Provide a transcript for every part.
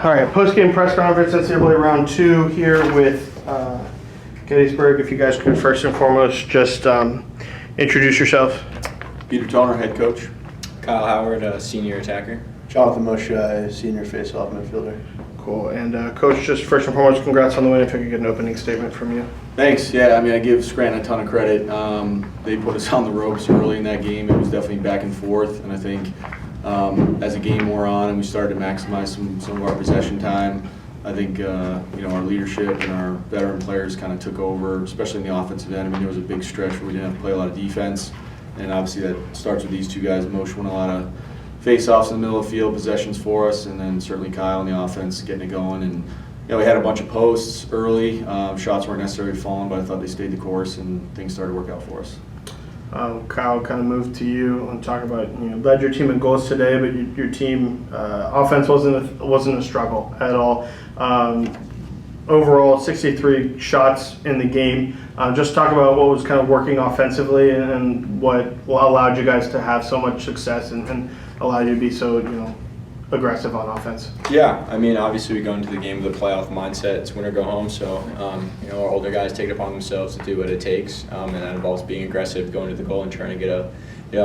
All right, post-game press conference, NCAA round 2 here with Gettysburg. If you guys could first and foremost just introduce yourself. Peter Toner, head coach. Kyle Howard, senior attacker. Jonathan Moshe, senior face-off midfielder. Cool. And Coach, just first and foremost, congrats on the win. If I could get an opening statement from you. Thanks. Yeah, I mean, I give Scranton a ton of credit. They put us on the ropes early in that game. It was definitely back and forth, and I think as the game wore on and we started to maximize some of our possession time, I think our leadership and our veteran players kind of took over, especially in the offensive end. I mean, there was a big stretch where we didn't have to play a lot of defense, and obviously that starts with these two guys. Moshe won a lot of face-offs in the middle of the field, possessions for us, and then certainly Kyle on the offense getting it going. And we had a bunch of posts early. Shots weren't necessarily falling, but I thought they stayed the course and things started to work out for us. Kyle, kind of moved to you and talk about led your team in goals today, but your team offense wasn't a struggle at all. Overall, 63 shots in the game. Just talk about what was kind of working offensively and what allowed you guys to have so much success and allowed you to be so aggressive on offense. Yeah, I mean, obviously we go into the game with a playoff mindset. It's win or go home. So our older guys take it upon themselves to do what it takes, and that involves being aggressive, going to the goal, and trying to get a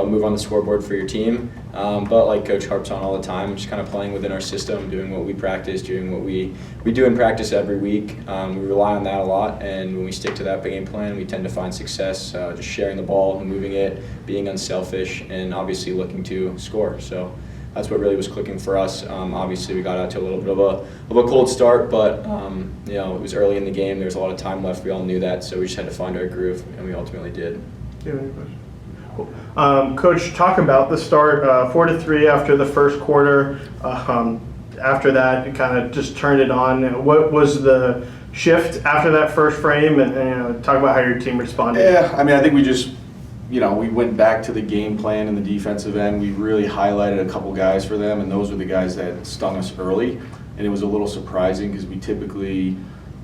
move on the scoreboard for your team. But like Coach harps on all the time, just kind of playing within our system, doing what we practice, doing what we do in practice every week. We rely on that a lot, and when we stick to that game plan, we tend to find success. Just sharing the ball, moving it, being unselfish, and obviously looking to score. So that's what really was clicking for us. Obviously, we got out to a little bit of a cold start, but it was early in the game. There was a lot of time left. We all knew that, so we just had to find our groove, and we ultimately did. Do you have any questions? Cool. Coach, talk about the start. 4-3 after the first quarter. After that, it kind of just turned it on. What was the shift after that first frame? And talk about how your team responded. Yeah, I mean, I think we just. We went back to the game plan in the defensive end. We really highlighted a couple guys for them, and those were the guys that stung us early. And it was a little surprising because we typically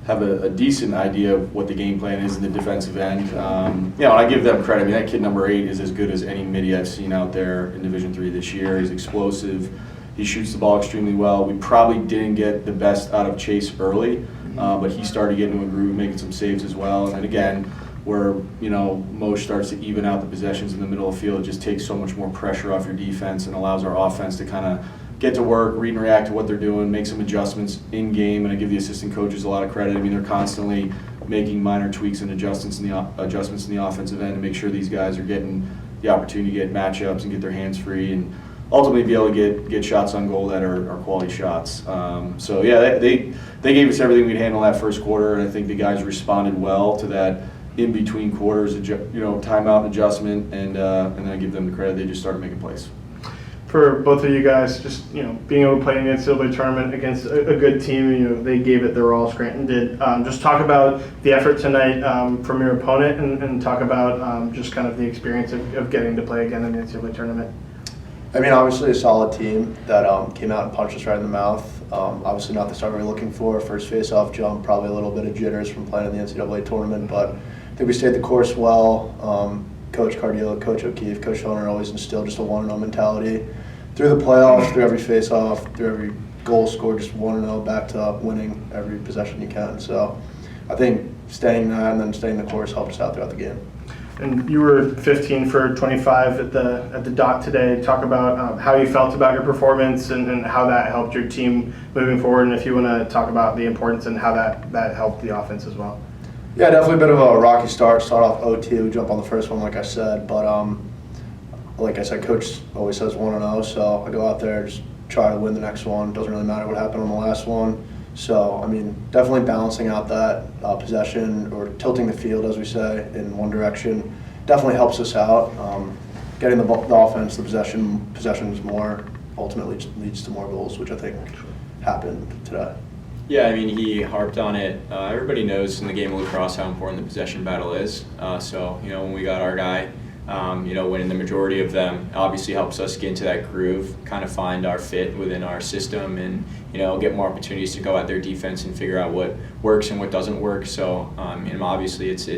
have a decent idea of what the game plan is in the defensive end. And I give them credit. I mean, that kid number 8 is as good as any midi I've seen out there in Division III this year. He's explosive. He shoots the ball extremely well. We probably didn't get the best out of Chase early, but he started getting into a groove, making some saves as well. And then again, where Moshe starts to even out the possessions in the middle of the field, it just takes so much more pressure off your defense and allows our offense to kind of get to work, read and react to what they're doing, make some adjustments in game. And I give the assistant coaches a lot of credit. I mean, they're constantly making minor tweaks and adjustments in the offensive end to make sure these guys are getting the opportunity to get matchups and get their hands free and ultimately be able to get shots on goal that are quality shots. They gave us everything we'd handle that first quarter, and I think the guys responded well to that in between quarters, timeout and adjustment, and then I give them the credit. They just started making plays. For both of you guys, just being able to play in the NCAA tournament against a good team, they gave it their all. Scranton did. Just talk about the effort tonight from your opponent, and talk about just kind of the experience of getting to play again in the NCAA tournament. I mean, obviously a solid team that came out and punched us right in the mouth. Obviously not the start we were looking for. First face-off jump, probably a little bit of jitters from playing in the NCAA tournament, but I think we stayed the course well. Coach Cardillo, Coach O'Keefe, Coach Honer always instilled just a 1-0 mentality through the playoffs, through every face-off, through every goal scored, just 1-0 back to winning every possession you can. So I think staying that and then staying the course helped us out throughout the game. And you were 15 for 25 at the dot today. Talk about how you felt about your performance and how that helped your team moving forward, and if you want to talk about the importance and how that helped the offense as well. Yeah, definitely a bit of a rocky start. Start off 0-2, jump on the first one, like I said. But like I said, Coach always says 1-0, so I go out there, just try to win the next one. Doesn't really matter what happened on the last one. So, I mean, definitely balancing out that possession or tilting the field, as we say, in one direction definitely helps us out. Getting the offense, the possessions more ultimately leads to more goals, which I think happened today. Yeah, I mean, he harped on it. Everybody knows in the game of lacrosse how important the possession battle is. When we got our guy, winning the majority of them obviously helps us get into that groove, kind of find our fit within our system, and get more opportunities to go at their defense and figure out what works and what doesn't work. So obviously it's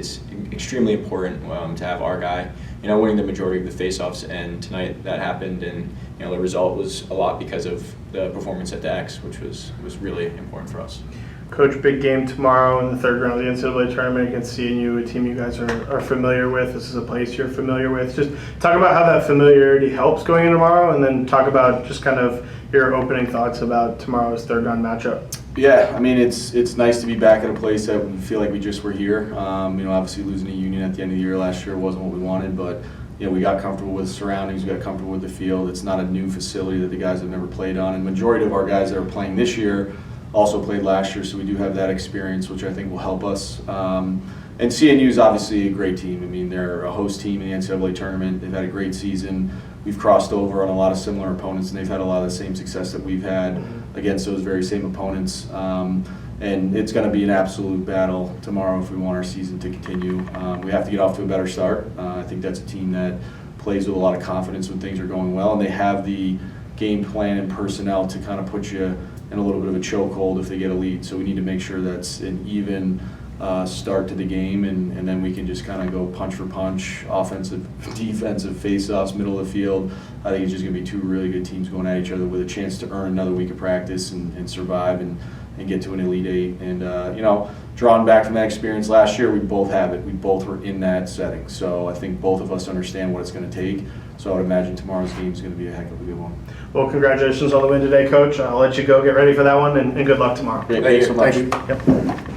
extremely important to have our guy winning the majority of the faceoffs, and tonight that happened, and the result was a lot because of the performance at the X, which was really important for us. Coach, big game tomorrow in the third round of the NCAA tournament against CNU, a team you guys are familiar with. This is a place you're familiar with. Just talk about how that familiarity helps going in tomorrow, and then talk about just kind of your opening thoughts about tomorrow's third round matchup. Yeah, I mean, it's nice to be back at a place that we feel like we just were here. Obviously losing a Union at the end of the year last year wasn't what we wanted, but we got comfortable with the surroundings, we got comfortable with the field. It's not a new facility that the guys have never played on, and majority of our guys that are playing this year also played last year, so we do have that experience, which I think will help us. And CNU is obviously a great team. I mean, they're a host team in the NCAA tournament. They've had a great season. We've crossed over on a lot of similar opponents, and they've had a lot of the same success that we've had against those very same opponents. And it's going to be an absolute battle tomorrow if we want our season to continue. We have to get off to a better start. I think that's a team that plays with a lot of confidence when things are going well, and they have the game plan and personnel to kind of put you in a little bit of a chokehold if they get a lead. So we need to make sure that's an even start to the game, and then we can just kind of go punch for punch, offensive, defensive, face-offs, middle of the field. I think it's just going to be two really good teams going at each other with a chance to earn another week of practice and survive and get to an Elite Eight. And, drawing back from that experience last year, we both have it. We both were in that setting. So I think both of us understand what it's going to take. So I would imagine tomorrow's game is going to be a heck of a good one. Well, congratulations on the win today, Coach. I'll let you go get ready for that one, and good luck tomorrow. Great. Thanks so much. Thank you. Yep.